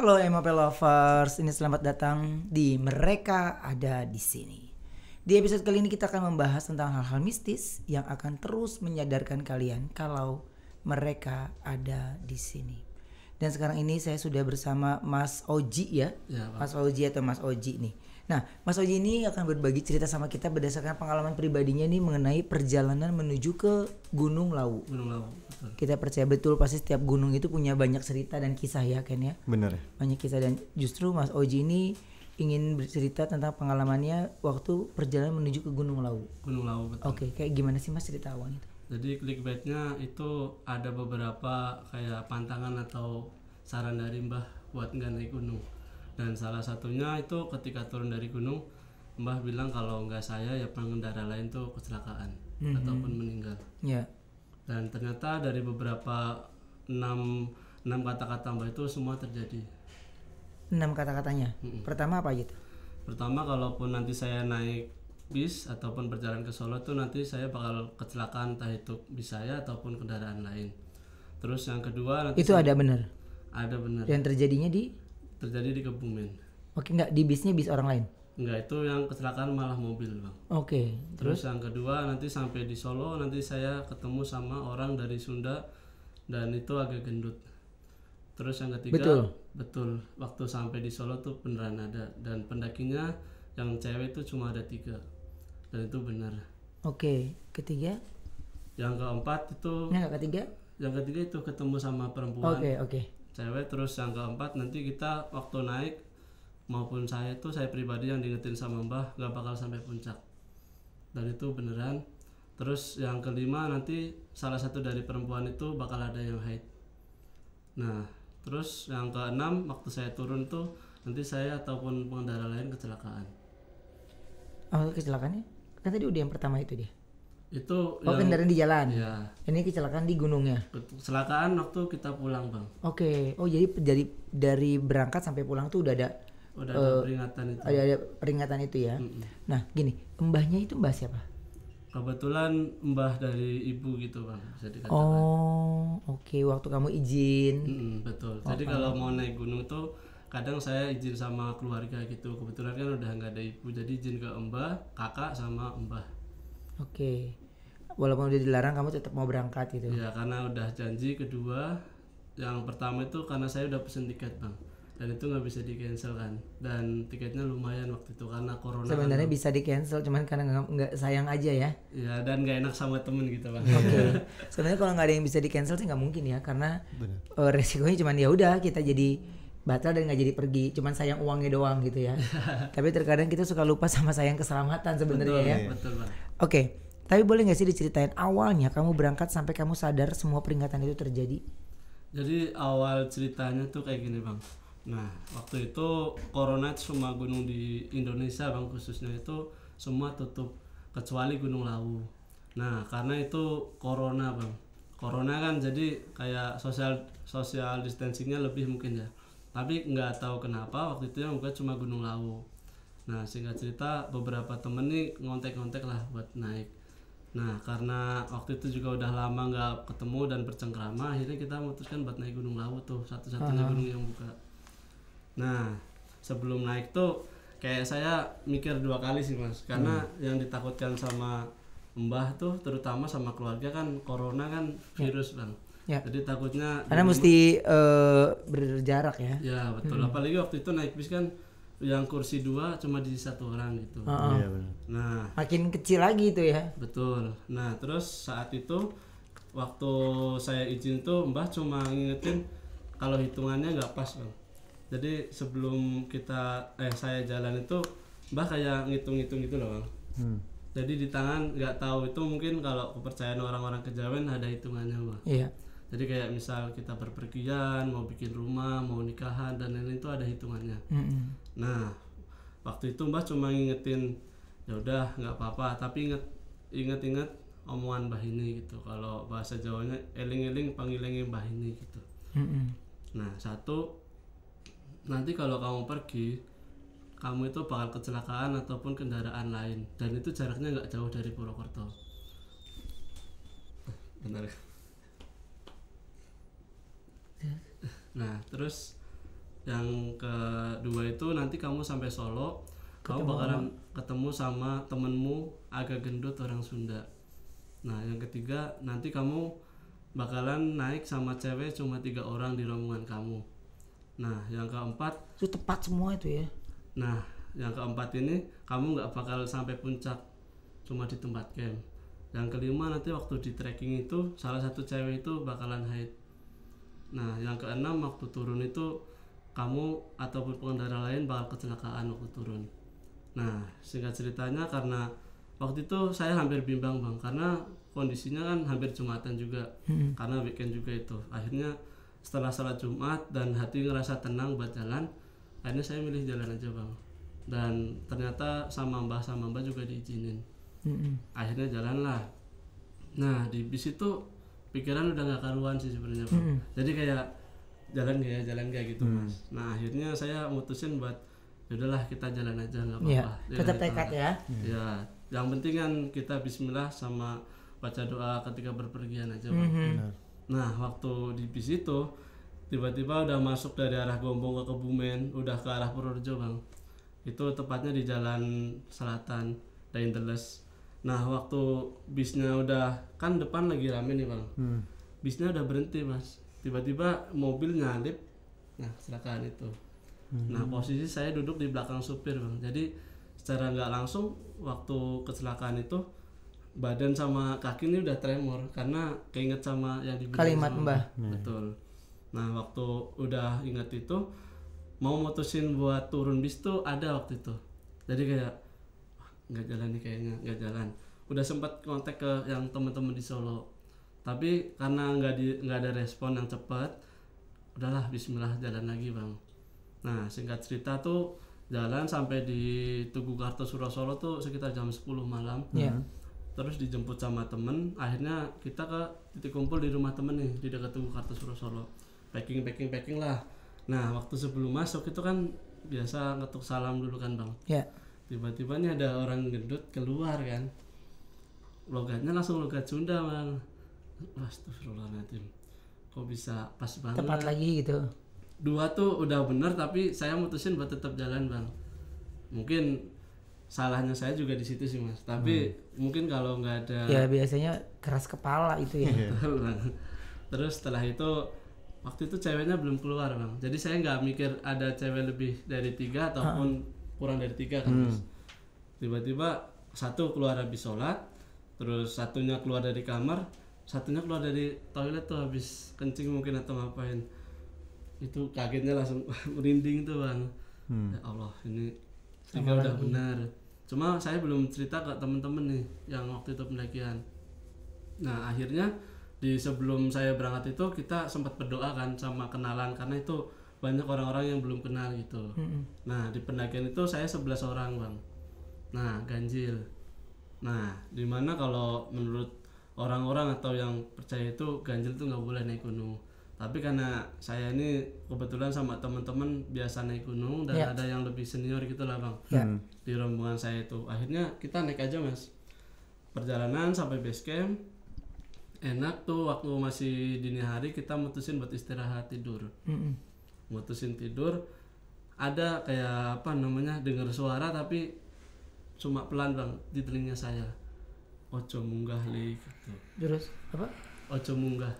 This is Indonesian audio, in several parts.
Halo MOP Lovers, ini selamat datang di Mereka Ada di Sini. Di episode kali ini kita akan membahas tentang hal-hal mistis yang akan terus menyadarkan kalian kalau mereka ada di sini. Dan sekarang ini saya sudah bersama Mas Oji ya, Mas Oji atau Mas Oji nih. Nah, Mas Oji ini akan berbagi cerita sama kita berdasarkan pengalaman pribadinya nih mengenai perjalanan menuju ke Gunung Lawu. Gunung Lawu, betul. Kita percaya betul pasti setiap gunung itu punya banyak cerita dan kisah ya Ken ya. Bener. Banyak kisah dan justru Mas Oji ini ingin bercerita tentang pengalamannya waktu perjalanan menuju ke Gunung Lawu. Gunung Lawu, betul. Oke, kayak gimana sih Mas cerita awalnya itu? Jadi clickbaitnya itu ada beberapa kayak pantangan atau saran dari Mbah buat nggak naik gunung. Dan salah satunya itu ketika turun dari gunung, Mbah bilang kalau nggak saya ya pengendara lain tuh kecelakaan ataupun meninggal. Ya. Dan ternyata dari beberapa 6 kata-kata Mbah itu semua terjadi. 6 kata-katanya. Pertama apa gitu? Pertama, kalaupun nanti saya naik bis ataupun berjalan ke Solo tuh nanti saya bakal kecelakaan, entah itu bis saya ataupun kendaraan lain. Terus yang kedua nanti Itu ada bener. ada benar Dan terjadinya terjadi di Kebumen. Oke, enggak di bisnya bis orang lain. Enggak, itu yang kecelakaan malah mobil, Bang. Oke. Terus yang kedua nanti sampai di Solo nanti saya ketemu sama orang dari Sunda dan itu agak gendut. Terus yang ketiga betul waktu sampai di Solo tuh beneran ada dan pendakinya yang cewek itu cuma ada 3 dan itu benar. Oke, ketiga? Yang keempat itu Enggak ketiga? yang ketiga itu ketemu sama perempuan Oke. cewek. Terus yang keempat nanti kita waktu naik maupun saya pribadi yang diingetin sama Mbah gak bakal sampai puncak dan itu beneran. Terus yang kelima nanti salah satu dari perempuan itu bakal ada yang haid. Nah terus yang keenam waktu saya turun tuh nanti saya ataupun pengendara lain kecelakaan. Oh, kecelakaannya? Kan tadi udah yang pertama itu dia. Itu Kendaraan di jalan. ya Ini kecelakaan di gunungnya. kecelakaan waktu kita pulang, Bang. Oke. Oh, jadi dari berangkat sampai pulang tuh udah ada Peringatan itu. ada peringatan itu ya. Nah, gini, mbahnya itu mbah siapa? Kebetulan mbah dari ibu gitu, Bang, bisa dikatakan. Oh, oke. Waktu kamu izin. Betul. Jadi kalau mau naik gunung tuh kadang saya izin sama keluarga gitu. Kebetulan kan udah nggak ada ibu, jadi izin ke mbah, kakak sama mbah. Oke. Walaupun udah dilarang kamu tetap mau berangkat gitu. Ya karena udah janji. Kedua, yang pertama itu karena saya udah pesen tiket, Bang, dan itu nggak bisa di cancel kan, dan tiketnya lumayan waktu itu karena corona. Sebenarnya bisa di cancel, cuman karena nggak sayang aja ya. Ya dan nggak enak sama temen gitu, Bang. Oke. Sebenarnya kalau nggak ada yang bisa di cancel sih nggak mungkin ya, karena resikonya cuman ya udah kita jadi batal dan nggak jadi pergi, cuman sayang uangnya doang gitu ya. Tapi terkadang kita suka lupa sama sayang keselamatan sebenarnya ya. Betul, Bang. Oke. Tapi boleh nggak sih diceritain awalnya kamu berangkat sampai kamu sadar semua peringatan itu terjadi? Jadi awal ceritanya tuh kayak gini, Bang. Nah waktu itu corona semua gunung di Indonesia, Bang, khususnya itu semua tutup kecuali Gunung Lawu. Nah karena itu corona, Bang. Corona kan jadi kayak social distancingnya lebih mungkin ya. Tapi nggak tahu kenapa waktu itu yang buka cuma Gunung Lawu. Nah singkat cerita beberapa temen nih ngontek-ngontek lah buat naik. Nah karena waktu itu juga udah lama nggak ketemu dan bercengkrama, akhirnya kita memutuskan buat naik Gunung Lawu tuh, satu-satunya gunung yang buka. Nah sebelum naik tuh kayak saya mikir 2 kali sih, Mas, karena yang ditakutkan sama Mbah tuh terutama sama keluarga kan corona kan virus, Bang. Ya. Jadi takutnya Karena mesti berjarak ya. ya betul. Apalagi waktu itu naik bis kan yang kursi 2 cuma di 1 orang gitu. Iya benar. Nah Makin kecil lagi itu ya. betul. Nah terus saat itu waktu saya izin tuh Mbah cuma ngingetin kalau hitungannya nggak pas, Bang. Jadi sebelum saya jalan itu Mbah kayak ngitung-ngitung gitu loh, Bang. Jadi di tangan nggak tahu itu mungkin kalau kepercayaan orang-orang kejawen ada hitungannya, Bang. Iya. Jadi kayak misal kita berpergian, mau bikin rumah, mau nikahan dan lain-lain itu ada hitungannya. Nah waktu itu Mbah cuma ngingetin ya udah nggak apa-apa, tapi inget omongan Mbah ini gitu. Kalau bahasa Jawanya eling-eling pangilengi Mbah ini gitu. Nah satu, nanti kalau kamu pergi kamu itu bakal kecelakaan ataupun kendaraan lain dan itu jaraknya nggak jauh dari Purwokerto. Benar. Nah terus Yang kedua itu nanti kamu sampai Solo, kamu bakalan ketemu sama temenmu agak gendut orang Sunda. Nah yang ketiga nanti kamu bakalan naik sama cewek cuma 3 orang di rombongan kamu. Nah yang keempat, Itu tepat semua itu ya. nah yang keempat ini kamu nggak bakal sampai puncak, cuma di tempat camp. Yang kelima nanti waktu di trekking itu salah satu cewek itu bakalan haid. Nah yang keenam waktu turun itu kamu ataupun pengendara lain bakal kecelakaan waktu turun. Nah singkat ceritanya karena waktu itu saya hampir bimbang bang, karena kondisinya kan hampir Jumatan juga, karena weekend juga itu. Akhirnya setelah salat Jumat dan hati ngerasa tenang buat jalan, akhirnya saya milih jalan aja bang. Dan ternyata sama mbah juga diizinin. Akhirnya jalan lah. Nah di bis itu pikiran udah nggak karuan sih sebenarnya bang. Jadi kayak jalan kayak gitu mas. Nah akhirnya saya mutusin buat yaudahlah kita jalan aja nggak apa-apa. Tetap tekad ya. Ya yang penting kan kita Bismillah sama baca doa ketika berpergian aja bang. Nah waktu di bis itu tiba-tiba udah masuk dari arah Gombong ke Kebumen, udah ke arah Purworejo bang. Itu tepatnya di jalan selatan Dain Teles. Nah waktu bisnya udah kan depan lagi rame nih bang, bisnya udah berhenti mas, tiba-tiba mobil nyalip, nah kecelakaan itu. Nah posisi saya duduk di belakang supir bang, jadi secara nggak langsung waktu kecelakaan itu badan sama kaki ini udah tremor karena keinget sama yang dibilang Kalimat sama mbah. Betul. Nah waktu udah inget itu mau mutusin buat turun bis tuh ada waktu itu, jadi kayak nggak jalan nih kayaknya, nggak jalan. Udah sempat kontak ke yang teman-teman di Solo, tapi karena nggak ada respon yang cepat, udahlah Bismillah jalan lagi bang. Nah singkat cerita tuh jalan sampai di Tugu Kartosuro tuh sekitar jam 10 malam. Terus dijemput sama temen, akhirnya kita ke titik kumpul di rumah temen nih di dekat Tugu Kartosuro. Packing lah. Nah waktu sebelum masuk itu kan biasa ngetuk salam dulu kan bang. Tiba-tiba nih ada orang gendut keluar kan, logatnya langsung logat Sunda bang. Astagfirullahaladzim, kok bisa pas banget. Tepat lagi gitu. Dua tuh udah bener tapi saya mutusin buat tetap jalan bang. Mungkin salahnya saya juga di situ sih mas, tapi mungkin kalau nggak ada Ya biasanya keras kepala itu ya. Terus setelah itu waktu itu ceweknya belum keluar bang, jadi saya nggak mikir ada cewek lebih dari 3 ataupun kurang dari 3 kan mas. Tiba-tiba satu keluar habis sholat, terus satunya keluar dari kamar, satunya keluar dari toilet tuh habis kencing mungkin atau ngapain. Itu kagetnya langsung merinding tuh bang. Ya Allah ini tiga udah benar. Cuma saya belum cerita ke temen-temen nih yang waktu itu pendakian. Nah akhirnya di sebelum saya berangkat itu kita sempat berdoa kan sama kenalan, karena itu banyak orang-orang yang belum kenal gitu. Nah di pendakian itu saya 11 orang bang. Nah ganjil. Nah dimana kalau menurut orang-orang atau yang percaya itu ganjil tuh nggak boleh naik gunung. Tapi karena saya ini kebetulan sama teman-teman biasa naik gunung dan ada yang lebih senior gitu lah bang. Di rombongan saya itu akhirnya kita naik aja mas. Perjalanan sampai base camp enak tuh, waktu masih dini hari kita mutusin buat istirahat tidur. Mutusin tidur, ada kayak apa namanya dengar suara tapi cuma pelan bang di telinga saya, ojo munggah li gitu. Terus apa? Ojo munggah.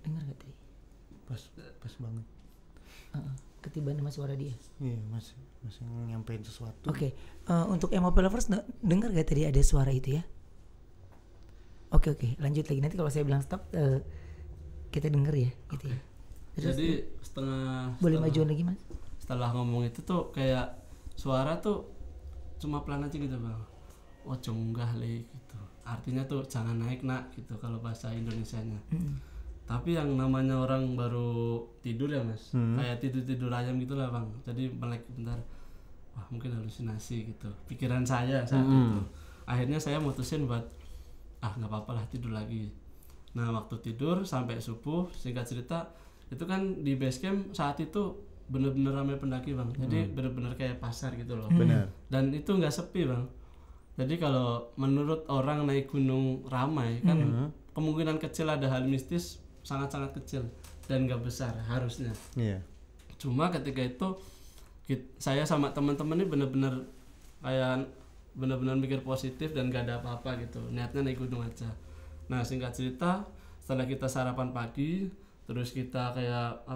Dengar gak tadi? Pas banget. Ketiban sama suara dia. Iya masih nyampein sesuatu. Oke, untuk MOP lovers dengar gak tadi ada suara itu ya? Oke, lanjut lagi. Nanti kalau saya bilang stop, kita denger ya, gitu ya. Terus, jadi setengah boleh majuan lagi mas? Setelah ngomong itu tuh kayak suara tuh cuma pelan aja gitu bang, ojo munggah li gitu. Artinya tuh jangan naik nak gitu kalau bahasa Indonesianya. Tapi yang namanya orang baru tidur ya mas, kayak tidur ayam gitu lah bang. Jadi melek bentar, wah mungkin halusinasi gitu pikiran saya saat itu. Akhirnya saya mutusin buat nggak apa-apa lah tidur lagi. Nah waktu tidur sampai subuh, singkat cerita itu kan di base camp saat itu bener-bener ramai pendaki bang. Jadi bener-bener kayak pasar gitu loh. Benar. Dan itu nggak sepi bang. Jadi kalau menurut orang naik gunung ramai kan kemungkinan kecil ada hal mistis sangat-sangat kecil dan nggak besar harusnya. Iya. Cuma ketika itu saya sama teman-teman ini benar-benar kayak benar-benar mikir positif dan gak ada apa-apa gitu, niatnya naik gunung aja. Nah singkat cerita, setelah kita sarapan pagi, terus kita kayak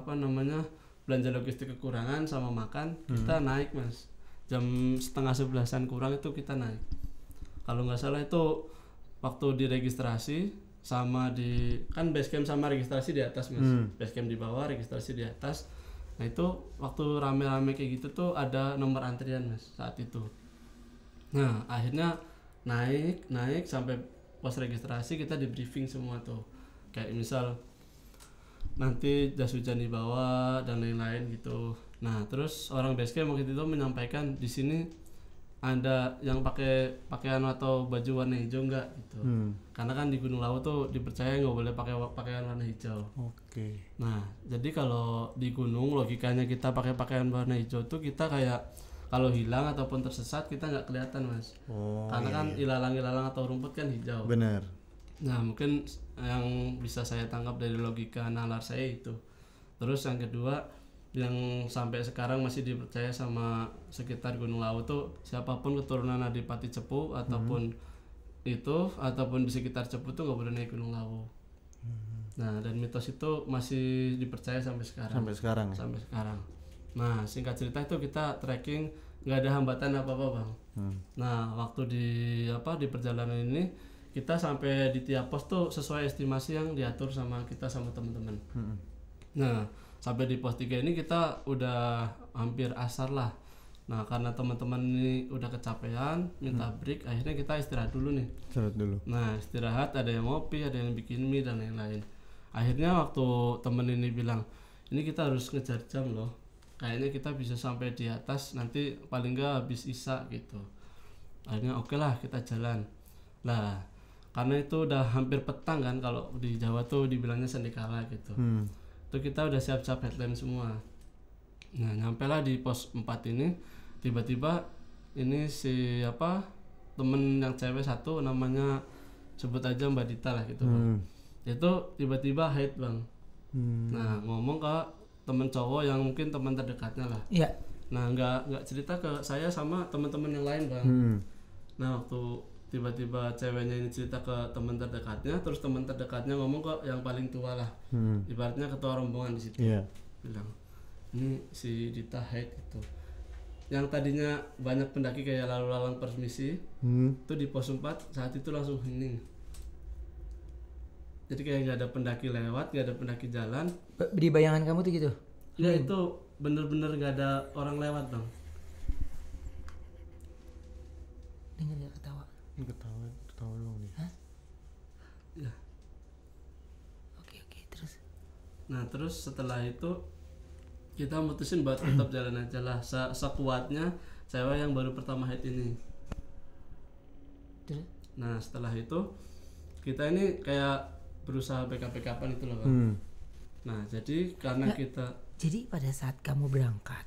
belanja logistik kekurangan sama makan, kita naik mas, jam 10:30 kurang itu kita naik. Kalau nggak salah itu waktu diregistrasi sama kan base camp sama registrasi di atas mas, base camp di bawah, registrasi di atas. Nah itu waktu rame-rame kayak gitu tuh ada nomor antrian mas saat itu. Nah akhirnya naik sampai pos registrasi, kita di briefing semua tuh, kayak misal nanti jas hujan di bawah dan lain-lain gitu. Nah terus orang base camp waktu itu menyampaikan di sini ada yang pakai pakaian atau baju warna hijau enggak gitu. Karena kan di Gunung Lawu tuh dipercaya nggak boleh pakai pakaian warna hijau. Oke. Nah jadi kalau di gunung logikanya kita pakai pakaian warna hijau tuh kita kayak kalau hilang ataupun tersesat kita nggak kelihatan mas. Karena kan ilalang atau rumput kan hijau. Benar. Nah mungkin yang bisa saya tangkap dari logika nalar saya itu. Terus yang kedua, yang sampai sekarang masih dipercaya sama sekitar Gunung Lawu tuh siapapun keturunan Adipati Cepu ataupun ataupun di sekitar Cepu tuh nggak boleh naik Gunung Lawu. Nah dan mitos itu masih dipercaya sampai sekarang. Sampai sekarang. Nah singkat cerita itu kita trekking nggak ada hambatan apa-apa bang. Nah waktu di perjalanan ini kita sampai di tiap pos tuh sesuai estimasi yang diatur sama kita sama teman-teman. Nah sampai di pos 3 ini kita udah hampir asar lah. Nah karena teman-teman ini udah kecapean minta break, akhirnya kita istirahat dulu nih. Nah istirahat, ada yang ngopi, ada yang bikin mie dan lain-lain. Akhirnya waktu temen ini bilang ini kita harus ngejar jam loh, kayaknya kita bisa sampai di atas nanti paling nggak habis isya gitu. Akhirnya oke lah kita jalan lah, karena itu udah hampir petang kan, kalau di Jawa tuh dibilangnya sandikala gitu. Itu kita udah siap-siap headlamp semua. Nah nyampe lah di pos 4 ini, tiba-tiba ini temen yang cewek satu namanya sebut aja Mbak Dita lah gitu bang. Itu tiba-tiba haid bang. Nah ngomong ke temen cowok yang mungkin teman terdekatnya lah. Iya. Nah nggak cerita ke saya sama teman-teman yang lain bang. Nah waktu tiba-tiba ceweknya ini cerita ke teman terdekatnya, terus teman terdekatnya ngomong ke yang paling tua lah, ibaratnya ketua rombongan di situ. Bilang ini si Dita haid gitu. Yang tadinya banyak pendaki kayak lalu lalang permisi, itu di pos 4 saat itu langsung hening. Jadi kayak nggak ada pendaki lewat, nggak ada pendaki jalan. Di bayangan kamu tuh gitu? Ya itu bener-bener nggak ada orang lewat bang. Dengar nggak ketawa? Ketawa dong nih. Hah? Ya. Oke terus. Nah terus setelah itu kita mutusin buat tetap jalan aja lah, sekuatnya cewek yang baru pertama haid ini. Terus? Nah setelah itu kita ini kayak berusaha backup-backupan itu loh bang. Nah jadi karena jadi pada saat kamu berangkat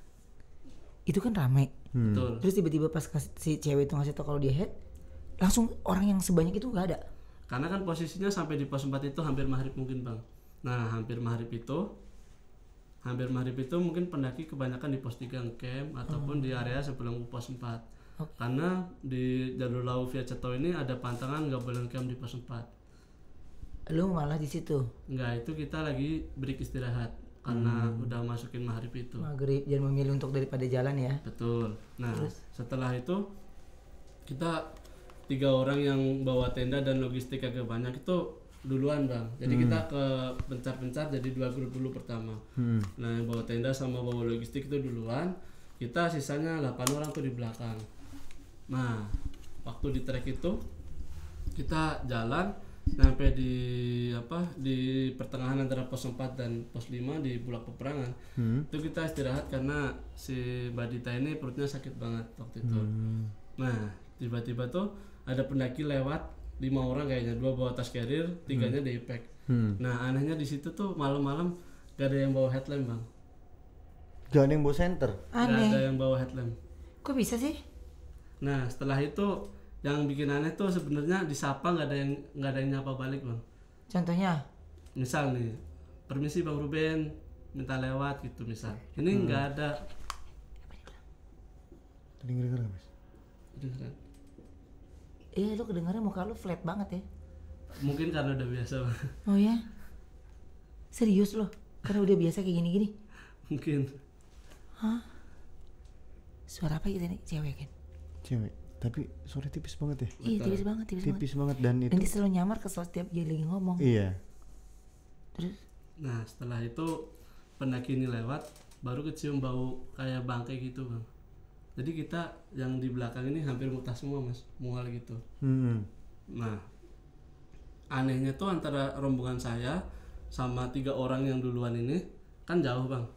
itu kan rame. Betul. Terus tiba-tiba pas si cewek itu ngasih tau kalau dia head, langsung orang yang sebanyak itu nggak ada. Karena kan posisinya sampai di pos 4 itu hampir maghrib mungkin bang. Nah hampir maghrib itu mungkin pendaki kebanyakan di pos 3 camp ataupun di area sebelum pos 4. Karena di jalur Lawu via Ceto ini ada pantangan nggak boleh camp di pos 4. Lu malah di situ? Enggak, itu kita lagi break istirahat karena udah masukin maghrib itu. Maghrib, jangan memilih untuk daripada jalan ya. Betul. Nah terus? Setelah itu kita 3 orang yang bawa tenda dan logistik agak banyak itu duluan bang. Jadi kita ke pencar-pencar jadi 2 grup dulu pertama. Nah yang bawa tenda sama bawa logistik itu duluan, kita sisanya 8 orang tuh di belakang. Nah waktu di trek itu kita jalan sampai di pertengahan antara pos 4 dan pos 5 di Bulak Peperangan. Itu kita istirahat karena si Mbak Dita ini perutnya sakit banget waktu itu. Nah tiba-tiba tuh ada pendaki lewat 5 orang kayaknya, 2 bawa tas carrier, 3-nya daypack. Nah anehnya di situ tuh malam-malam gak ada yang bawa headlamp bang. Gak ada yang bawa center. Aneh. Gak ada yang bawa headlamp. Kok bisa sih? Nah setelah itu yang bikin aneh tuh sebenarnya disapa nggak ada yang nyapa balik bang. Contohnya? Misal nih, permisi Bang Ruben, minta lewat gitu misal. Ini nggak ada. Tadi ngedenger nggak, Mas? Kedengeran. Lu kedengarannya muka lu flat banget ya. Mungkin karena udah biasa Bang. Oh ya? Serius loh? Karena udah biasa kayak gini-gini? Mungkin. Hah? Suara apa itu nih? Cewek kan? Cewek. Tapi suara tipis banget ya. Iya tipis banget, Tipis banget dan itu. Dan dia selalu nyamar kesel setiap dia lagi ngomong. Iya. Terus? Nah setelah itu pendaki ini lewat, baru kecium bau kayak bangkai gitu Bang. Jadi kita yang di belakang ini hampir muntah semua Mas, mual gitu. Nah anehnya tuh antara rombongan saya sama 3 orang yang duluan ini kan jauh Bang.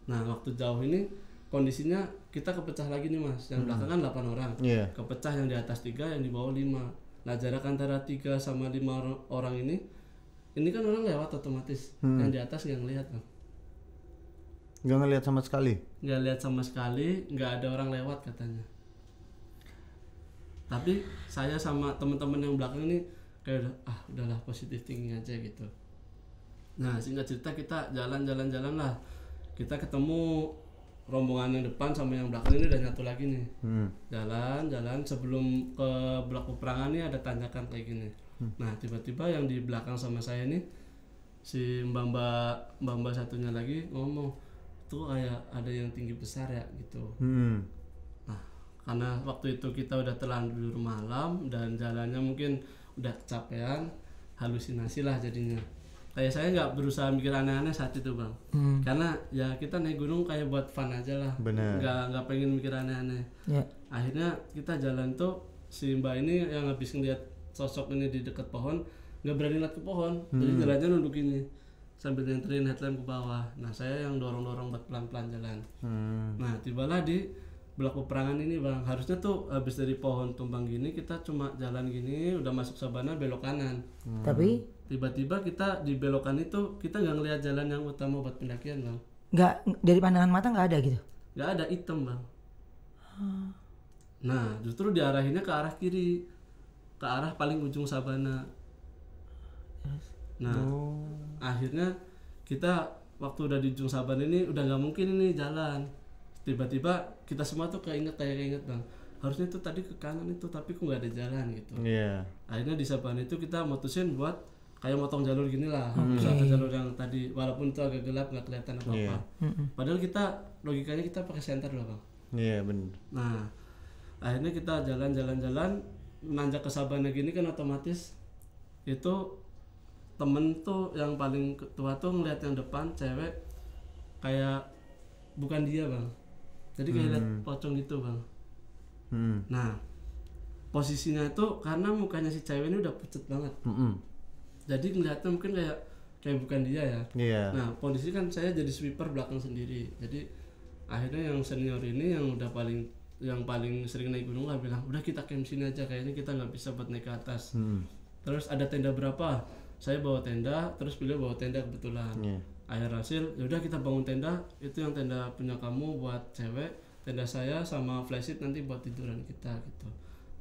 Nah waktu jauh ini kondisinya kita kepecah lagi nih Mas. Yang belakang kan 8 orang. Iya. Kepecah yang di atas 3, yang di bawah 5. Nah jarak antara 3 sama 5 orang ini kan orang lewat otomatis. Yang di atas nggak ngelihat Bang. Nggak ngelihat sama sekali. Nggak lihat sama sekali, nggak ada orang lewat katanya. Tapi saya sama teman-teman yang belakang ini kayak udahlah positive thinking aja gitu. Nah singkat cerita kita jalan lah. Kita ketemu rombongan yang depan sama yang belakang ini udah nyatu lagi nih. Jalan sebelum ke blok peperangan nih ada tanjakan kayak gini. Nah tiba-tiba yang di belakang sama saya nih si mbak satunya lagi ngomong tuh kayak ada yang tinggi besar ya gitu. Nah karena waktu itu kita udah terlanjur malam dan jalannya mungkin udah kecapean, halusinasi lah jadinya. Kayak saya nggak berusaha mikir aneh-aneh saat itu Bang. Karena ya kita naik gunung kayak buat fun aja lah. Bener. Nggak pengen mikir aneh-aneh. Ya. Akhirnya kita jalan tuh si mbak ini yang habis ngeliat sosok ini di dekat pohon nggak berani lihat ke pohon. Jadi jalannya nunduk ini sambil nyenterin headlamp ke bawah. Nah saya yang dorong buat pelan-pelan jalan. Nah tibalah di blok peperangan ini Bang. Harusnya tuh habis dari pohon tumbang gini kita cuma jalan gini udah masuk sabana belok kanan. Tapi Tiba-tiba kita di belokan itu kita nggak ngelihat jalan yang utama buat pendakian Bang. nggak, dari pandangan mata nggak ada gitu? Nggak ada, hitam Bang. Nah justru diarahinnya ke arah kiri, ke arah paling ujung sabana. Nah akhirnya kita waktu udah di ujung sabana ini udah nggak mungkin ini jalan. Tiba-tiba kita semua tuh keinget Bang, harusnya itu tadi ke kanan itu tapi kok nggak ada jalan gitu. Akhirnya di sabana itu kita mutusin buat kayak motong jalur gini lah, bisa ke jalur yang tadi walaupun itu agak gelap nggak kelihatan apa-apa. Padahal kita logikanya kita pakai senter loh Bang. Iya benar. Nah akhirnya kita jalan nanjak ke sabana gini kan otomatis itu temen tuh yang paling tua tuh ngeliat yang depan cewek kayak bukan dia Bang, jadi kayak liat pocong gitu Bang. Nah posisinya itu karena mukanya si cewek ini udah pucet banget. Jadi ngeliatnya mungkin kayak bukan dia ya. Nah kondisi kan saya jadi sweeper belakang sendiri. Jadi akhirnya yang senior ini yang udah paling sering naik gunung lah bilang udah kita camp sini aja, kayaknya kita nggak bisa buat naik ke atas. Terus ada tenda berapa? Saya bawa tenda, terus beliau bawa tenda kebetulan. Akhir hasil yaudah kita bangun tenda, itu yang tenda punya kamu buat cewek, tenda saya sama flysheet nanti buat tiduran kita gitu.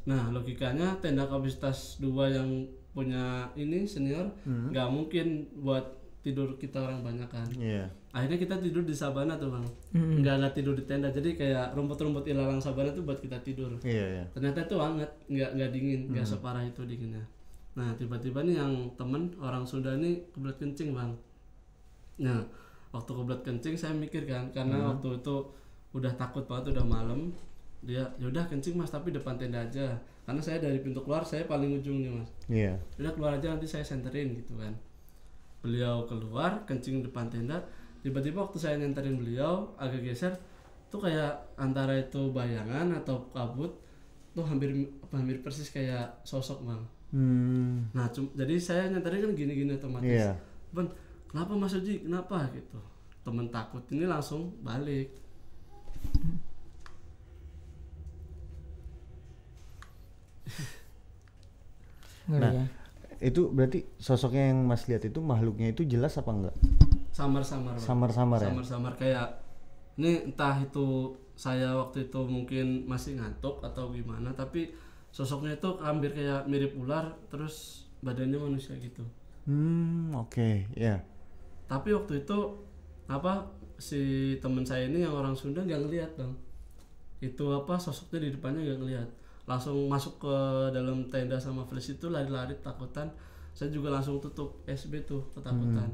Nah logikanya tenda kapasitas 2 yang punya ini senior nggak mungkin buat tidur kita orang banyak kan. Akhirnya kita tidur di sabana tuh Bang. Nggak tidur di tenda, jadi kayak rumput-rumput ilalang sabana tuh buat kita tidur. Ternyata itu hangat, nggak dingin, nggak separah itu dinginnya. Nah tiba-tiba nih yang temen orang Sunda nih kebelet kencing Bang. Nah waktu kebelet kencing saya mikir kan, karena waktu itu udah takut banget, udah malam. Dia yaudah kencing Mas tapi depan tenda aja, karena saya dari pintu keluar saya paling ujung nih Mas. Udah keluar aja nanti saya senterin gitu kan. Beliau keluar kencing depan tenda, tiba-tiba waktu saya nyenterin beliau agak geser tuh kayak antara itu bayangan atau kabut tuh hampir persis kayak sosok Bang. Nah jadi saya nyenterin kan gini-gini otomatis. Bang kenapa Mas Uji, kenapa gitu. Temen takut ini langsung balik. Nah, itu berarti sosoknya yang Mas lihat itu makhluknya itu jelas apa enggak? Samar-samar Bang. Samar-samar ya? Samar-samar kayak ini entah itu saya waktu itu mungkin masih ngantuk atau gimana, tapi sosoknya itu hampir kayak mirip ular terus badannya manusia gitu. Oke, ya. Tapi waktu itu si teman saya ini yang orang Sunda nggak ngelihat bang, itu sosoknya di depannya nggak ngelihat, langsung masuk ke dalam tenda sama Flash itu lari-lari takutan. Saya juga langsung tutup SB tuh ketakutan.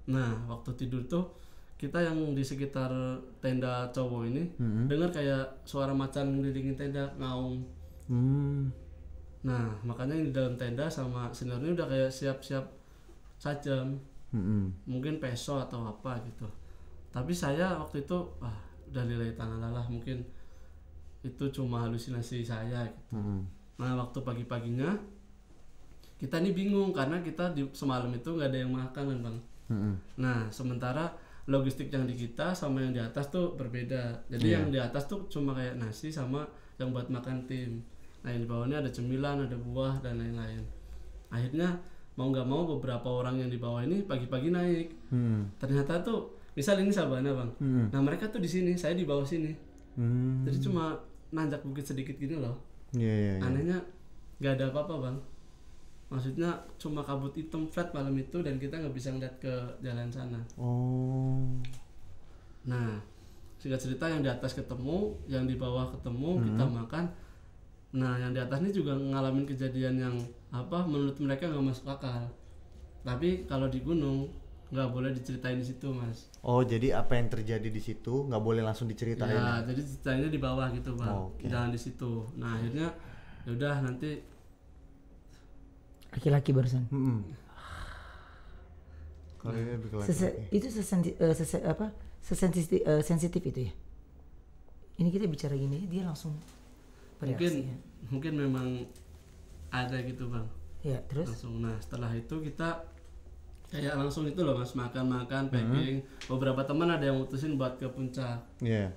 Nah waktu tidur tuh kita yang di sekitar tenda cowok ini dengar kayak suara macan ngelilingin tenda ngaung. Nah makanya yang di dalam tenda sama seniornya udah kayak siap-siap sajam, mungkin peso atau apa gitu. Tapi saya waktu itu udah lillahi ta'ala lah, mungkin itu cuma halusinasi saya gitu. Nah waktu pagi-paginya kita nih bingung karena kita semalam itu nggak ada yang makan kan bang. Nah sementara logistik yang di kita sama yang di atas tuh berbeda. Jadi yang di atas tuh cuma kayak nasi sama yang buat makan tim. Nah yang di bawahnya ada cemilan, ada buah dan lain-lain. Akhirnya mau nggak mau beberapa orang yang di bawah ini pagi-pagi naik. Ternyata tuh misal ini Sabana bang. Nah mereka tuh di sini, saya di bawah sini. Jadi cuma nanjak bukit sedikit gini loh. Anehnya nggak ada apa-apa bang. Maksudnya cuma kabut hitam flat malam itu dan kita nggak bisa ngeliat ke jalan sana. Nah singkat cerita yang di atas ketemu, yang di bawah ketemu, kita makan. Nah yang di atas ini juga ngalamin kejadian yang menurut mereka nggak masuk akal. Tapi kalau di gunung nggak boleh diceritain di situ mas. Oh jadi apa yang terjadi di situ nggak boleh langsung diceritain? Ya jadi ceritainnya di bawah gitu bang, jangan di situ. Nah akhirnya yaudah nanti laki-laki barusan. Kalau ini lebih ke laki-laki. Itu sensitif itu ya. Ini kita bicara gini dia langsung bereaksi. Mungkin memang ada gitu bang. Ya terus. Langsung. Nah setelah itu kita kayak langsung itu loh mas, makan packing. Beberapa teman ada yang mutusin buat ke puncak.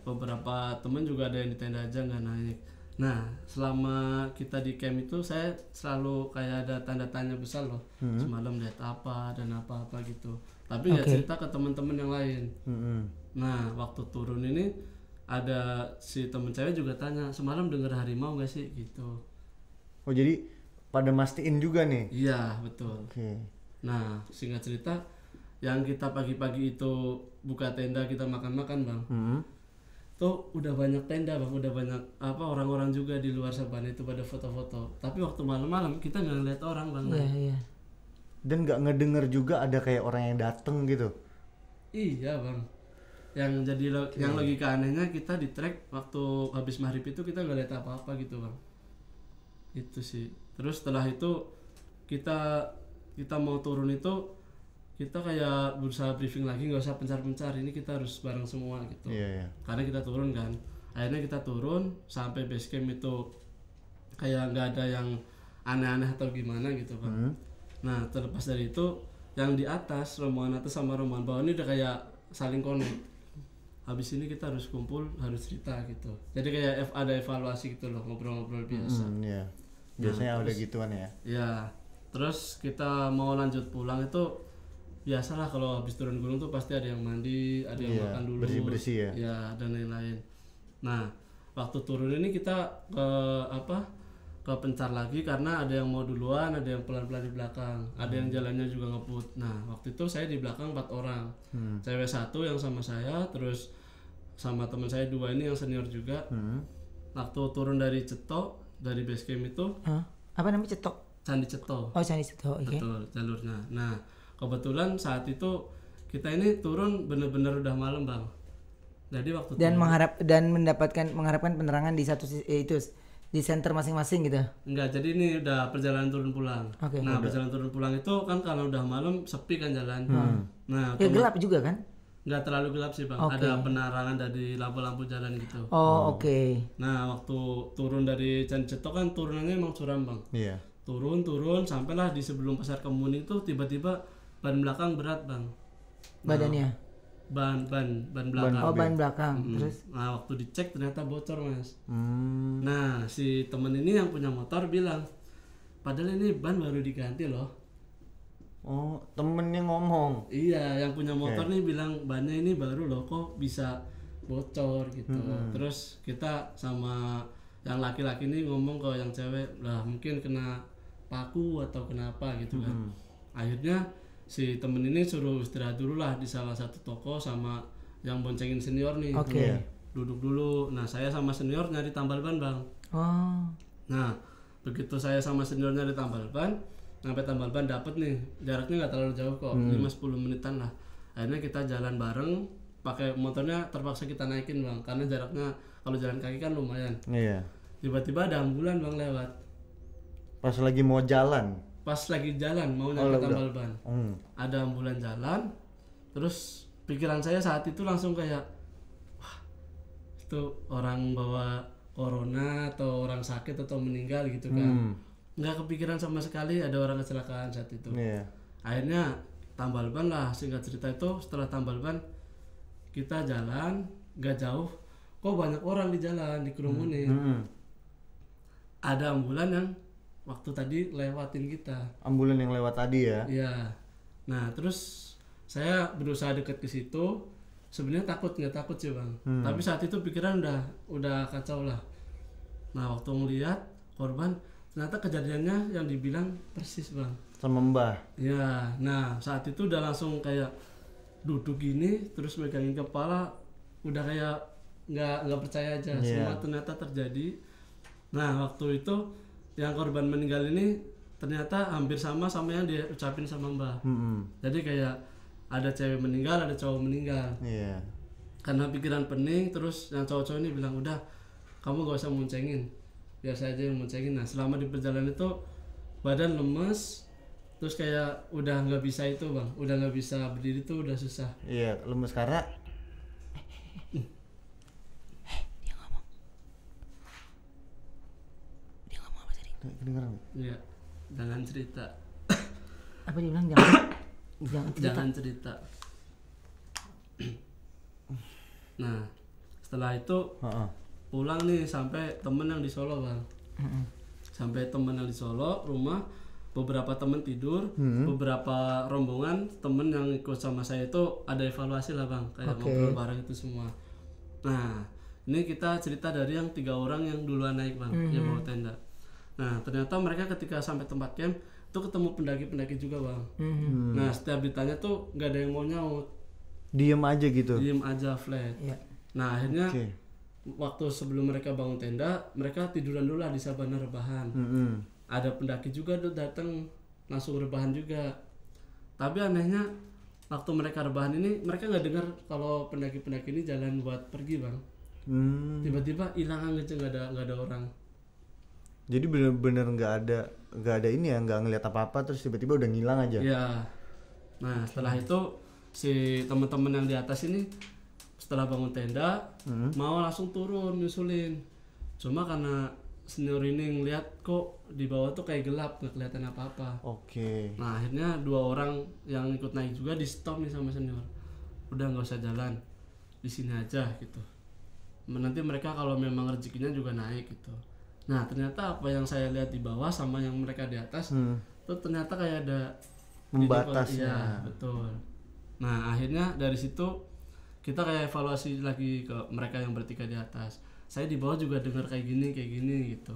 Beberapa teman juga ada yang di tenda aja nggak naik. Nah selama kita di camp itu saya selalu kayak ada tanda tanya besar loh. Semalam lihat apa dan apa gitu. Tapi nggak cerita ke teman-teman yang lain. Nah waktu turun ini ada si temen cewek juga tanya, semalam dengar harimau nggak sih gitu. Oh jadi pada mastiin juga nih? Iya betul. Nah singkat cerita yang kita pagi-pagi itu buka tenda kita makan-makan bang, tuh udah banyak tenda bang, udah banyak orang-orang juga di luar Sabana itu pada foto-foto. Tapi waktu malam-malam kita nggak ngeliat orang bang. Iya. Dan nggak ngedenger juga ada kayak orang yang dateng gitu? Iya bang. Yang jadi yang logika anehnya kita di trek waktu habis maghrib itu kita nggak lihat apa-apa gitu bang. Itu sih. Terus setelah itu kita mau turun itu kita kayak berusaha briefing lagi, nggak usah pencar-pencar, ini kita harus bareng semua gitu. Karena kita turun kan, akhirnya kita turun sampai base camp itu kayak nggak ada yang aneh-aneh atau gimana gitu bang. Nah terlepas dari itu yang di atas, rombongan atas sama rombongan bawah ini udah kayak saling connect. Habis ini kita harus kumpul, harus cerita gitu. Jadi kayak ada evaluasi gitu loh, ngobrol-ngobrol biasa. Biasanya udah gituan ya. Ya, terus kita mau lanjut pulang itu biasalah kalau habis turun gunung tuh pasti ada yang mandi, ada yang makan dulu, bersih-bersih ya. Ya dan lain-lain. Nah, waktu turun ini kita ke pencar lagi karena ada yang mau duluan, ada yang pelan-pelan di belakang, ada yang jalannya juga ngebut. Nah, waktu itu saya di belakang 4 orang, cewek 1 yang sama saya, terus sama teman saya 2 ini yang senior juga. Waktu turun dari Ceto, dari base camp itu, apa namanya Ceto? Candi Ceto. Oh Candi Ceto, oke. Betul jalurnya. Nah kebetulan saat itu kita ini turun bener-bener udah malam bang. Jadi waktu dan mengharapkan penerangan di satu itu di center masing-masing gitu. Enggak, jadi ini udah perjalanan turun pulang. Nah perjalanan turun pulang itu kan kalau udah malam sepi kan jalan. Nah gelap juga kan? Nggak terlalu gelap sih bang. Ada penerangan dari lampu-lampu jalan gitu. Nah waktu turun dari Candi Ceto kan turunannya emang curam bang. Turun sampailah di sebelum Pasar Kemuning itu tiba-tiba ban belakang berat bang. Badannya? Ban belakang. Ban belakang. Terus? Nah waktu dicek ternyata bocor mas. Nah si temen ini yang punya motor bilang, padahal ini ban baru diganti loh. Oh temennya ngomong? Iya yang punya motor nih bilang bannya ini baru loh, kok bisa bocor gitu. Terus kita sama yang laki-laki ini ngomong ke yang cewek, lah mungkin kena paku atau kenapa gitu kan. Akhirnya si temen ini suruh istirahat dulu lah di salah satu toko sama yang boncengin senior nih. Oke. Duduk dulu. Nah saya sama senior nyari tambal ban bang. Oh. Nah begitu saya sama senior nyari tambal ban, sampai tambal ban dapet nih, jaraknya nggak terlalu jauh kok, 5-10 menitan lah. Akhirnya kita jalan bareng, pakai motornya terpaksa kita naikin bang, karena jaraknya kalau jalan kaki kan lumayan. Iya. Tiba-tiba ada ambulan bang lewat. Pas lagi mau jalan. Pas lagi jalan mau nyampe tambal ban, ada ambulan jalan, terus pikiran saya saat itu langsung kayak, wah itu orang bawa corona atau orang sakit atau meninggal gitu kan. Nggak kepikiran sama sekali ada orang kecelakaan saat itu. Iya. Akhirnya tambal ban lah, singkat cerita itu setelah tambal ban kita jalan nggak jauh, kok banyak orang di jalan dikerumunin. Ada ambulan yang waktu tadi lewatin kita. Ambulan yang lewat tadi ya. Iya. Nah terus saya berusaha deket ke situ. Sebenarnya nggak takut sih bang. Tapi saat itu pikiran udah kacau lah. Nah waktu ngeliat korban, ternyata kejadiannya yang dibilang persis bang. Sama Mbah. Ya, nah saat itu udah langsung kayak duduk gini, terus megangin kepala, udah kayak nggak percaya aja. Semua ternyata terjadi. Nah waktu itu yang korban meninggal ini ternyata hampir sama yang dia ucapin sama Mbah. Jadi kayak ada cewek meninggal, ada cowok meninggal. Iya. Karena pikiran pening, terus yang cowok-cowok ini bilang udah kamu gak usah muncengin, biar saya aja yang muncengin. Nah selama di perjalanan itu badan lemes, terus kayak udah nggak bisa itu bang, udah nggak bisa berdiri tuh udah susah. Iya, lemes karena Dia ngomong apa tadi? kedengeran. Iya, jangan cerita. Apa dia bilang jangan Jangan cerita. Nah setelah itu pulang nih sampai temen yang di Solo bang. Sampai temen yang di Solo rumah, beberapa temen tidur, beberapa rombongan temen yang ikut sama saya itu ada evaluasi lah bang, kayak ngobrol bareng itu semua. Nah ini kita cerita dari yang 3 orang yang duluan naik bang, yang bawa tenda. Nah ternyata mereka ketika sampai tempat camp itu ketemu pendaki-pendaki juga bang. Nah setiap ditanya tuh nggak ada yang mau nyaut, diem aja gitu. diem aja flat. Nah akhirnya waktu sebelum mereka bangun tenda, mereka tiduran dulu lah di sabana rebahan. Ada pendaki juga tuh datang langsung rebahan juga. Tapi anehnya waktu mereka rebahan ini mereka nggak dengar kalau pendaki-pendaki ini jalan buat pergi bang. Tiba-tiba hilang aja, nggak ada orang. Jadi bener-bener nggak ada ini ya, nggak ngeliat apa-apa terus tiba-tiba udah ngilang aja. Iya. Nah setelah itu si teman-teman yang di atas ini setelah bangun tenda mau langsung turun nyusulin. Cuma karena senior ini ngeliat kok di bawah tuh kayak gelap, nggak kelihatan apa-apa. Oke. Nah akhirnya 2 orang yang ikut naik juga di stop nih sama senior. Udah nggak usah jalan, di sini aja gitu. Nanti mereka kalau memang rezekinya juga naik gitu. Nah ternyata apa yang saya lihat di bawah sama yang mereka di atas tuh ternyata kayak ada Membatasnya. Iya betul. Nah akhirnya dari situ kita kayak evaluasi lagi ke mereka yang bertiga di atas. Saya di bawah juga dengar kayak gini gitu.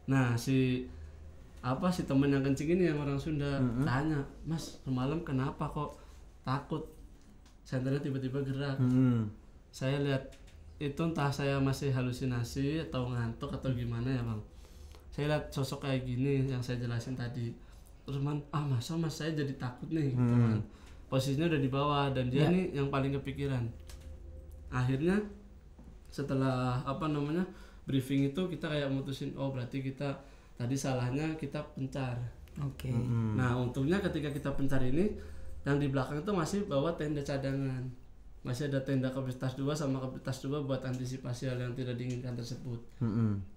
Nah si teman yang kencing ini yang orang Sunda tanya, Mas semalam kenapa kok takut? Senternya tiba-tiba gerak. Saya lihat itu entah saya masih halusinasi atau ngantuk atau gimana ya bang. Saya lihat sosok kayak gini yang saya jelasin tadi. Terus masa mas saya jadi takut nih gitu kan. Posisinya udah di bawah dan dia nih yang paling kepikiran. Akhirnya setelah briefing itu kita kayak mutusin, oh berarti kita tadi salahnya kita pencar. Nah untungnya ketika kita pencar ini yang di belakang itu masih bawa tenda cadangan, masih ada tenda kapasitas 2 sama kapasitas 2 buat antisipasi hal yang tidak diinginkan tersebut.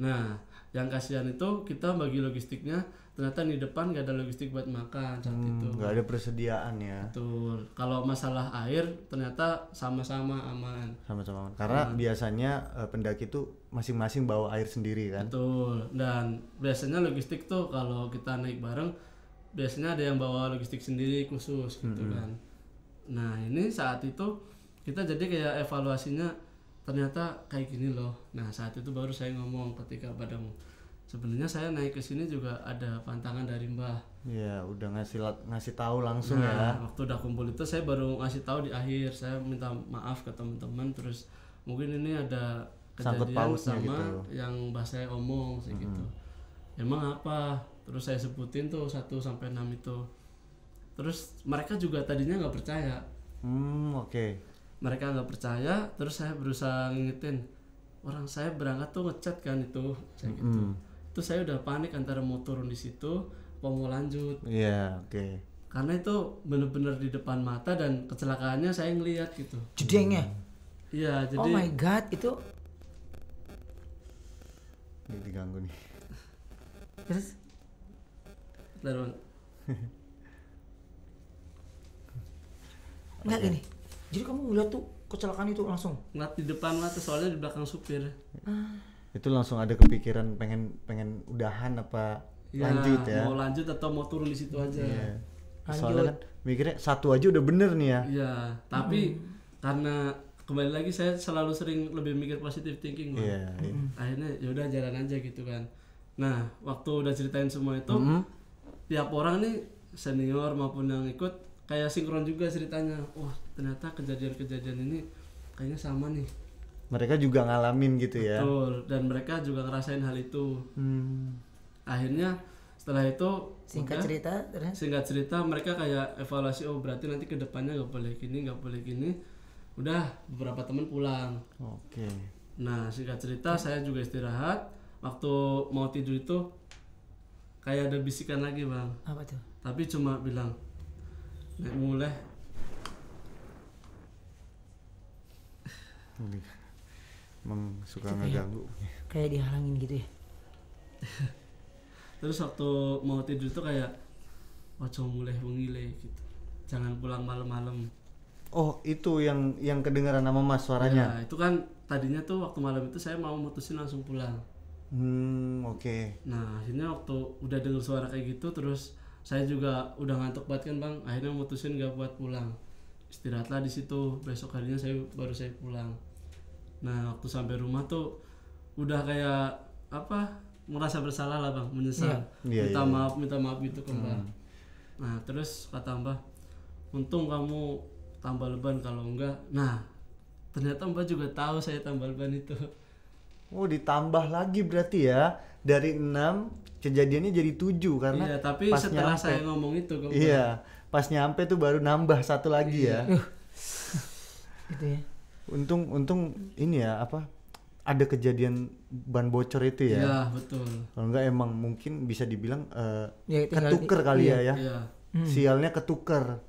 Nah yang kasihan itu kita bagi logistiknya ternyata di depan gak ada logistik buat makan saat itu. Gak ada persediaan ya. Betul. Kalau masalah air ternyata sama-sama aman. Sama-sama aman. Karena biasanya pendaki itu masing-masing bawa air sendiri kan. Betul. Dan biasanya logistik tuh kalau kita naik bareng biasanya ada yang bawa logistik sendiri khusus gitu kan. Nah ini saat itu kita jadi kayak evaluasinya ternyata kayak gini loh. Nah saat itu baru saya ngomong ketika pada sebenarnya saya naik ke sini juga ada pantangan dari Mbah. Iya, udah ngasih tahu langsung Nah, ya. waktu udah kumpul itu saya baru ngasih tahu di akhir, saya minta maaf ke teman-teman, terus mungkin ini ada Sangkut kejadian pautnya sama gitu. yang Mbah saya omong gitu. Emang apa? Terus saya sebutin tuh 1 sampai 6 itu. Terus mereka juga tadinya nggak percaya. Oke. Mereka nggak percaya, terus saya berusaha ngingetin, orang saya berangkat tuh ngechat kan itu, saya gitu. Itu saya udah panik antara mau turun di situ, apa mau lanjut. Iya, oke. Karena itu bener-bener di depan mata dan kecelakaannya saya ngeliat gitu. Jedengnya. Iya, jadi Oh my god, itu Ini diganggu nih. terus bentar, Bang. enggak gini. Jadi kamu ngeliat tuh kecelakaan itu langsung. Ngeliat di depan mata soalnya di belakang supir. Itu langsung ada kepikiran pengen udahan apa Ya, lanjut ya. mau lanjut atau mau turun di situ aja. Iya. Lanjut. Soalnya kan mikirnya 1 aja udah bener nih ya. Iya, tapi karena kembali lagi saya selalu sering lebih mikir positive thinking, Bang. Iya. Akhirnya ya udah jalan aja gitu kan. Nah, waktu udah ceritain semua itu, tiap orang nih senior maupun yang ikut kayak sinkron juga ceritanya. Wah, ternyata kejadian-kejadian ini kayaknya sama nih. Mereka juga ngalamin gitu ya. Betul, dan mereka juga ngerasain hal itu. Akhirnya setelah itu Singkat udah, cerita, terus singkat cerita mereka kayak evaluasi, oh berarti nanti kedepannya nggak boleh gini, nggak boleh gini. Udah beberapa teman pulang. Oke. Nah, singkat cerita saya juga istirahat. Waktu mau tidur itu kayak ada bisikan lagi, Bang. apa tuh? Tapi cuma bilang, "Nek mulai." Emang suka Itu ngeganggu. Kayak dihalangin gitu ya. Terus waktu mau tidur itu kayak, "Ojo mulai wengile gitu. Jangan pulang malam-malam." Oh, itu yang kedengaran nama Mas suaranya. Ya, itu kan tadinya tuh waktu malam itu saya mau mutusin langsung pulang. Oke. Nah, akhirnya waktu udah denger suara kayak gitu, terus saya juga udah ngantuk banget kan, Bang. Akhirnya mutusin gak buat pulang. Istirahatlah di situ. Besok harinya baru saya pulang. Nah, waktu sampai rumah tuh udah kayak apa? Merasa bersalah lah, Bang, menyesal. Iya, Minta maaf gitu ke Mbak. Nah, terus kata Mbak, "Untung kamu tambal ban, kalau enggak." Nah, ternyata Mbak juga tahu saya tambal ban itu. Oh, ditambah lagi berarti ya. Dari 6 kejadiannya jadi 7 karena Iya, tapi pas setelah nyampe. saya ngomong itu ke Mbak. Iya, pas nyampe tuh baru nambah 1 lagi ya. Itu ya. Untung ini ya apa? Ada kejadian ban bocor itu ya. Iya, betul. Kalau enggak emang mungkin bisa dibilang Ya, tinggal ketuker kali ya. Iya. Sialnya ketuker.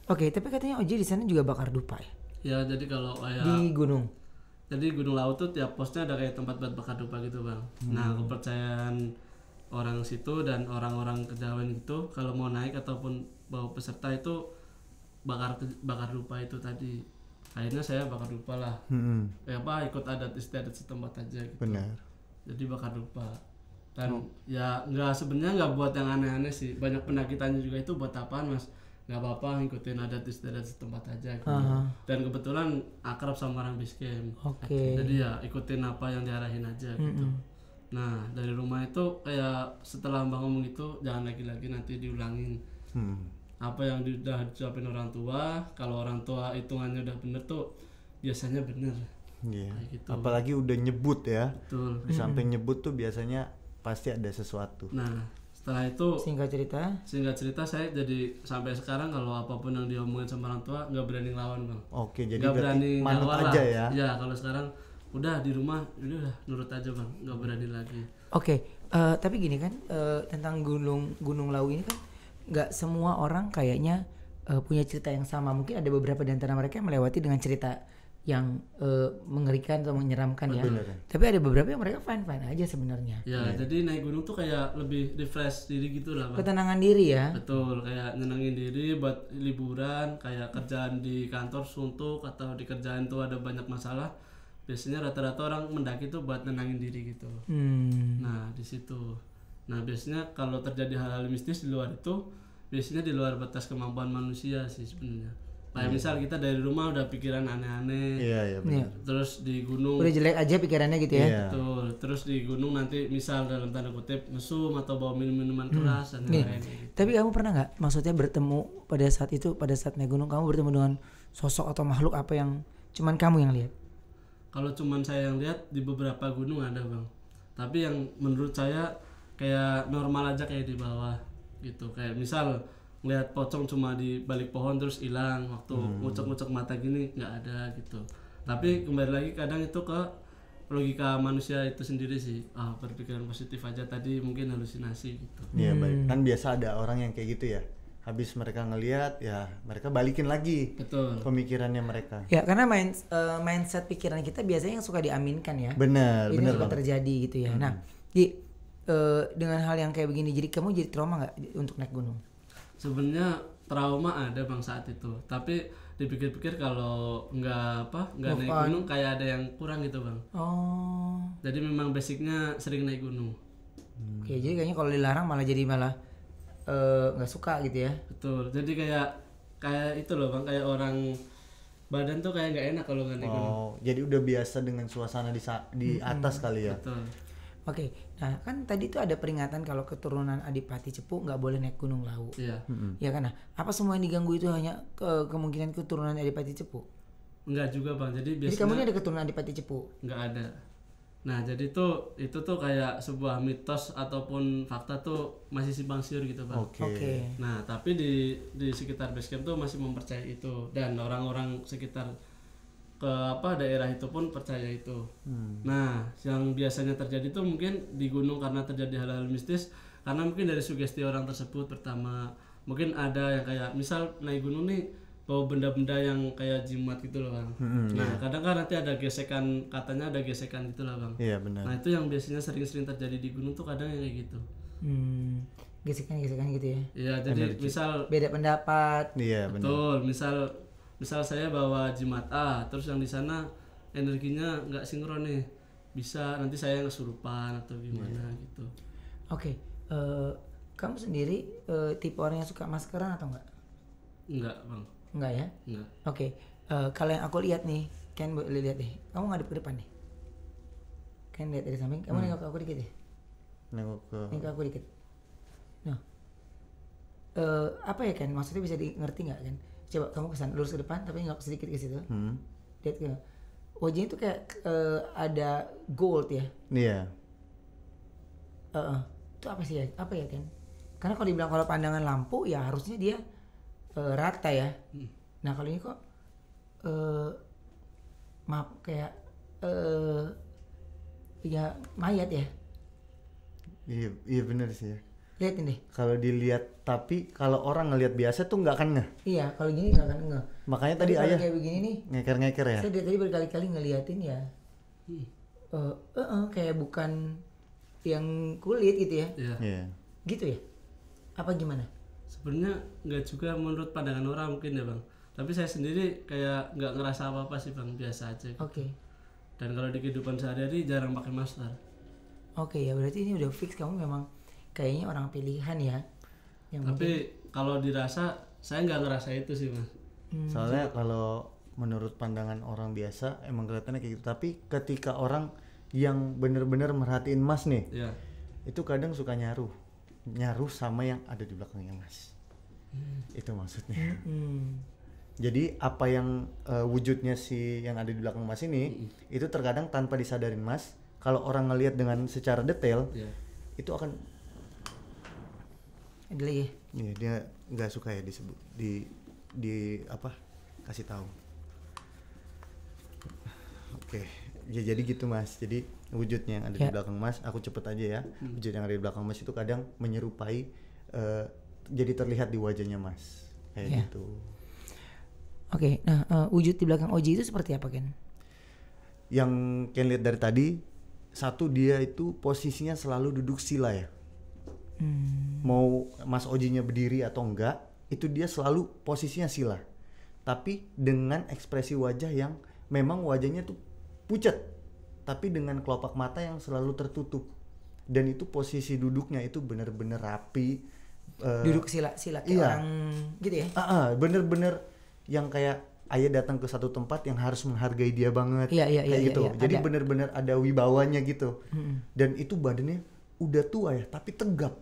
Oke, tapi katanya Oji di sana juga bakar dupa ya. Ya, jadi kalau kayak Di gunung. jadi Gunung Lawu tuh tiap posnya ada kayak tempat buat bakar dupa gitu, Bang. Nah, kepercayaan orang situ dan orang-orang kejawen gitu kalau mau naik ataupun bawa peserta itu bakar dupa itu tadi. Akhirnya saya bakar dupa lah. Ikut adat istiadat setempat aja gitu. Benar. Jadi bakar dupa. Dan ya sebenarnya nggak buat yang aneh-aneh sih. Banyak pendakitannya juga itu buat apaan, Mas? Nggak apa-apa, ngikutin adat istiadat setempat aja gitu. Dan kebetulan akrab sama orang base camp. Oke. Jadi ya ikutin apa yang diarahin aja gitu. Nah, dari rumah itu kayak setelah Mbak ngomong itu jangan lagi-lagi, nanti diulangin. Apa yang udah diucapin orang tua, kalau orang tua hitungannya udah bener tuh biasanya bener. Iya. Kayak gitu. Apalagi udah nyebut ya. Betul. Sampai nyebut tuh biasanya pasti ada sesuatu. Nah, setelah itu Singkat cerita, saya jadi sampai sekarang kalau apapun yang diomongin sama orang tua nggak berani ngelawan, Bang. Oke, jadi Nggak berarti manut ngawal aja lah. ya. Ya, kalau sekarang udah di rumah udah nurut aja, Bang, nggak berani lagi. Oke, tapi gini kan, tentang Gunung Lawu ini kan nggak semua orang kayaknya punya cerita yang sama. Mungkin ada beberapa di antara mereka yang melewati dengan cerita yang mengerikan atau menyeramkan ya. Tapi ada beberapa yang mereka fine aja sebenarnya. Ya, jadi naik gunung tuh kayak lebih refresh diri gitu lah, Bang. Ketenangan diri ya. Betul, kayak nyenengin diri buat liburan, kayak kerjaan di kantor suntuk atau di kerjaan tuh ada banyak masalah. Biasanya rata-rata orang mendaki tuh buat nenangin diri gitu. Nah, di situ. Nah, biasanya kalau terjadi hal-hal mistis di luar itu, biasanya di luar batas kemampuan manusia sih sebenarnya. Kayak misal kita dari rumah udah pikiran aneh-aneh. Iya, benar. Terus di gunung Udah jelek aja pikirannya gitu ya. Iya. betul. Terus di gunung nanti misal dalam tanda kutip mesum atau bawa minuman keras dan lain-lain gitu. Tapi kamu pernah nggak maksudnya bertemu pada saat itu, pada saat naik gunung kamu bertemu dengan sosok atau makhluk apa yang cuman kamu yang lihat? Kalau cuman saya yang lihat di beberapa gunung ada bang, tapi yang menurut saya kayak normal aja kayak di bawah gitu. Kayak misal ngelihat pocong cuma di balik pohon terus hilang, waktu ngucek-ngucek mata gini nggak ada gitu. Tapi kembali lagi kadang itu ke logika manusia itu sendiri sih, berpikiran positif aja, tadi mungkin halusinasi gitu. Iya baik, kan biasa ada orang yang kayak gitu ya, habis mereka ngelihat ya mereka balikin lagi Betul. pemikirannya mereka. Ya karena mindset pikiran kita biasanya yang suka diaminkan ya. Benar, Itu benar suka banget. terjadi gitu ya. Nah, dengan hal yang kayak begini, jadi kamu jadi trauma nggak untuk naik gunung? Sebenarnya trauma ada bang saat itu, tapi dipikir-pikir kalau nggak naik gunung kayak ada yang kurang gitu bang. Oh, Jadi memang basicnya sering naik gunung. oke. Jadi kayaknya kalau dilarang malah nggak suka gitu ya. Betul. Jadi kayak itu loh bang, kayak orang badan tuh kayak nggak enak kalau nggak naik gunung. Oh, jadi udah biasa dengan suasana di atas kali ya. Betul. Oke, nah kan tadi tuh ada peringatan kalau keturunan Adipati Cepu nggak boleh naik Gunung Lawu. Iya. Ya kan? Nah, apa semua yang diganggu itu hanya kemungkinan keturunan Adipati Cepu? Enggak juga bang. Jadi Jadi kamu ini biasanya ada keturunan Adipati Cepu? nggak ada. Nah jadi itu tuh kayak sebuah mitos ataupun fakta tuh masih simpang siur gitu bang. Oke. Nah tapi di sekitar base camp tuh masih mempercayai itu, dan orang-orang sekitar daerah itu pun percaya itu. Nah yang biasanya terjadi tuh mungkin di gunung karena terjadi hal-hal mistis, karena mungkin dari sugesti orang tersebut. Pertama mungkin ada yang kayak misal naik gunung nih bawa benda-benda yang kayak jimat gitu loh bang. Nah kadang kan nanti ada gesekan, katanya ada gesekan gitu lah bang. Iya benar. Nah itu yang biasanya sering-sering terjadi di gunung tuh kadang yang kayak gitu. Gesekan-gesekan gitu ya. Iya jadi misal Beda pendapat. Iya benar. betul, misal saya bawa jimat A, terus yang di sana energinya nggak sinkron nih, bisa nanti saya kesurupan atau gimana gitu. Oke, kamu sendiri tipe orang yang suka maskeran atau enggak? Enggak bang, Enggak ya? enggak. Oke, kalau yang aku lihat nih, kan boleh lihat deh. Kamu ngadep ke depan nih. Kan lihat dari samping. Kamu nengok ke aku dikit deh. Nengok ke Nengok ke aku dikit. Nah, apa ya kan? Maksudnya bisa ngerti nggak kan? Coba kamu kesan lurus ke depan, tapi nengok sedikit ke situ. Lihat ke wajahnya tuh kayak ada gold ya. Iya. Itu apa sih ya? Apa ya kan? Karena kalau dibilang kalau pandangan lampu ya harusnya dia rata ya. Nah kalau ini kok maaf kayak ya mayat ya. Iya benar sih ya. Lihatin deh. Kalau dilihat, tapi kalau orang ngelihat biasa tuh nggak akan ngeh. Iya kalau gini nggak akan ngeh. Makanya Tapi tadi kalau ayah kayak begini nih, ngeker-ngeker ya. saya dari tadi berkali-kali ngeliatin ya. Kayak bukan yang kulit gitu ya. Iya. Iya. Gitu ya? Apa gimana? Sebenarnya nggak juga menurut pandangan orang mungkin ya bang. Tapi saya sendiri kayak nggak ngerasa apa-apa sih bang, biasa aja. Oke. Dan kalau di kehidupan sehari-hari jarang pakai masker. Oke ya berarti ini udah fix kamu memang kayaknya orang pilihan ya. Tapi kalau dirasa saya nggak ngerasa itu sih mas. Soalnya kalau menurut pandangan orang biasa emang kelihatannya kayak gitu. Tapi ketika orang yang bener-bener merhatiin Mas nih, Iya. itu kadang suka nyaruh sama yang ada di belakangnya Mas. Itu maksudnya. Jadi apa yang wujudnya si yang ada di belakang Mas ini, itu terkadang tanpa disadarin Mas, kalau orang ngelihat dengan secara detail, Iya. itu akan Ada lagi. Iya, dia nggak suka ya disebut di apa kasih tahu. Oke, ya jadi gitu Mas. Jadi wujudnya yang ada di belakang Mas, aku cepet aja ya. Wujud yang ada di belakang Mas itu kadang menyerupai, jadi terlihat di wajahnya Mas, kayak gitu. Oke, nah wujud di belakang Oji itu seperti apa Ken? Yang Ken lihat dari tadi, satu dia itu posisinya selalu duduk sila ya. Mau Mas Ojinya berdiri atau enggak, itu dia selalu posisinya sila. Tapi dengan ekspresi wajah yang memang wajahnya tuh pucat, tapi dengan kelopak mata yang selalu tertutup. Dan itu posisi duduknya itu bener-bener rapi. Duduk sila kayak orang gitu ya? Bener-bener yang kayak ayah datang ke satu tempat yang harus menghargai dia banget, Iya, kayak gitu. iya, Jadi ada. benar-benar ada wibawanya gitu. Dan itu badannya udah tua ya, tapi tegap.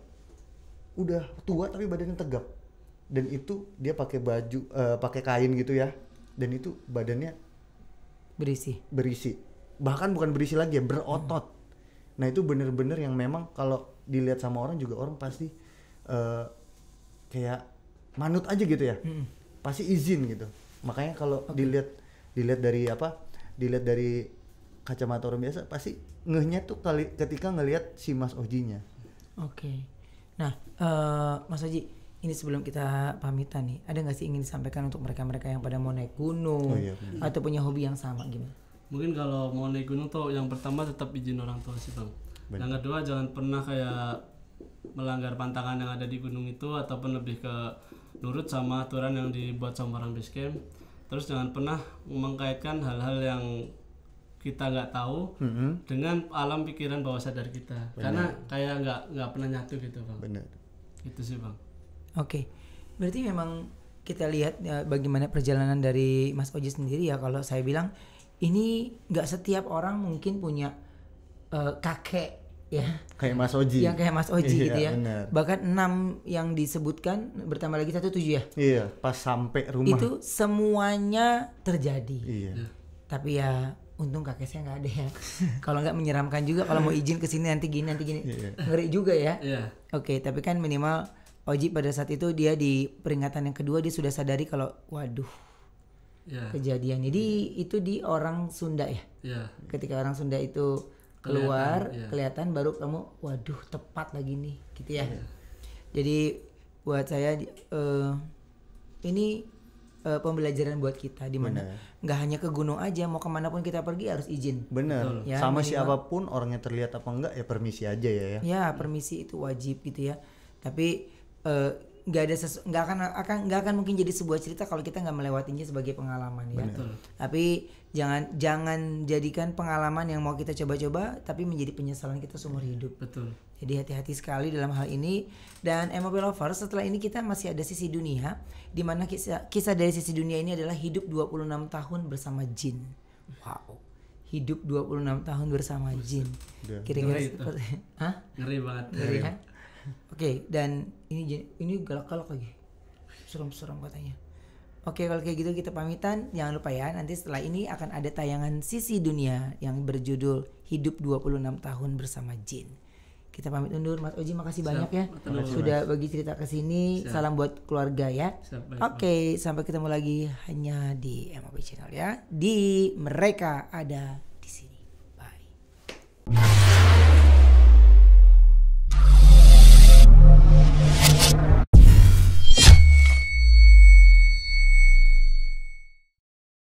Udah tua tapi badannya tegap. Dan itu dia pakai baju, pakai kain gitu ya. Dan itu badannya berisi. Bahkan bukan berisi lagi ya, berotot. Nah itu bener-bener yang memang kalau dilihat sama orang juga orang pasti kayak manut aja gitu ya. Pasti izin gitu. Makanya kalau dilihat dari kacamata orang biasa pasti ngehnya tuh ketika ngelihat si Mas Ojinya. Oke. Nah, Mas Oji, ini sebelum kita pamitan nih, ada nggak sih ingin disampaikan untuk mereka-mereka yang pada mau naik gunung atau punya hobi yang sama gimana? Mungkin kalau mau naik gunung tuh yang pertama tetap izin orang tua sih bang. Yang kedua jangan pernah kayak melanggar pantangan yang ada di gunung itu ataupun lebih ke nurut sama aturan yang dibuat sama orang base camp. Terus jangan pernah mengkaitkan hal-hal yang kita nggak tahu dengan alam pikiran bawah sadar kita. Karena kayak nggak pernah nyatu gitu bang. Benar. Itu sih bang. Oke, berarti memang kita lihat ya, bagaimana perjalanan dari Mas Oji sendiri ya. Kalau saya bilang ini nggak setiap orang mungkin punya kakek ya, Kayak Mas Oji. yang kayak Mas Oji Iya, gitu ya. benar. Bahkan 6 yang disebutkan bertambah lagi 1 7 ya. Iya, pas sampai rumah. Itu semuanya terjadi. Iya. Tapi ya untung kakek saya nggak ada ya. Kalau nggak menyeramkan juga kalau mau izin ke sini nanti gini. Ngeri juga ya. Iya. Oke, tapi kan minimal Oji pada saat itu dia di peringatan yang kedua dia sudah sadari kalau waduh Iya. kejadian. Jadi itu di orang Sunda ya. Iya. Ketika orang Sunda itu keluar Kelihatan, kelihatan baru kamu waduh tepat lagi nih gitu ya. Jadi buat saya ini pembelajaran buat kita di mana nggak hanya ke gunung aja, mau kemana pun kita pergi harus izin. Bener. Ya, Sama minimal- siapapun orangnya terlihat apa enggak ya permisi aja ya. Ya permisi itu wajib gitu ya. Tapi nggak ada nggak akan mungkin jadi sebuah cerita kalau kita nggak melewatinya sebagai pengalaman ya. Tapi jangan jadikan pengalaman yang mau kita coba-coba tapi menjadi penyesalan kita seumur hidup. Betul. Jadi hati-hati sekali dalam hal ini. Dan MOP Lovers, setelah ini kita masih ada sisi dunia, di mana kisah dari sisi dunia ini adalah hidup 26 tahun bersama jin. Wow, hidup 26 tahun bersama jin. Kira-kira Ngeri itu. seperti hah? Ngeri banget. Ngeri kan? Oke, dan ini galak-galak lagi. Serem-serem katanya. Oke, kalau kayak gitu kita pamitan. Jangan lupa ya, nanti setelah ini akan ada tayangan sisi dunia yang berjudul Hidup 26 tahun bersama jin. Kita pamit undur. Mas Oji makasih banyak ya sudah bagi cerita ke sini. Salam buat keluarga ya. Oke, sampai ketemu lagi hanya di MOP Channel ya. Di Mereka Ada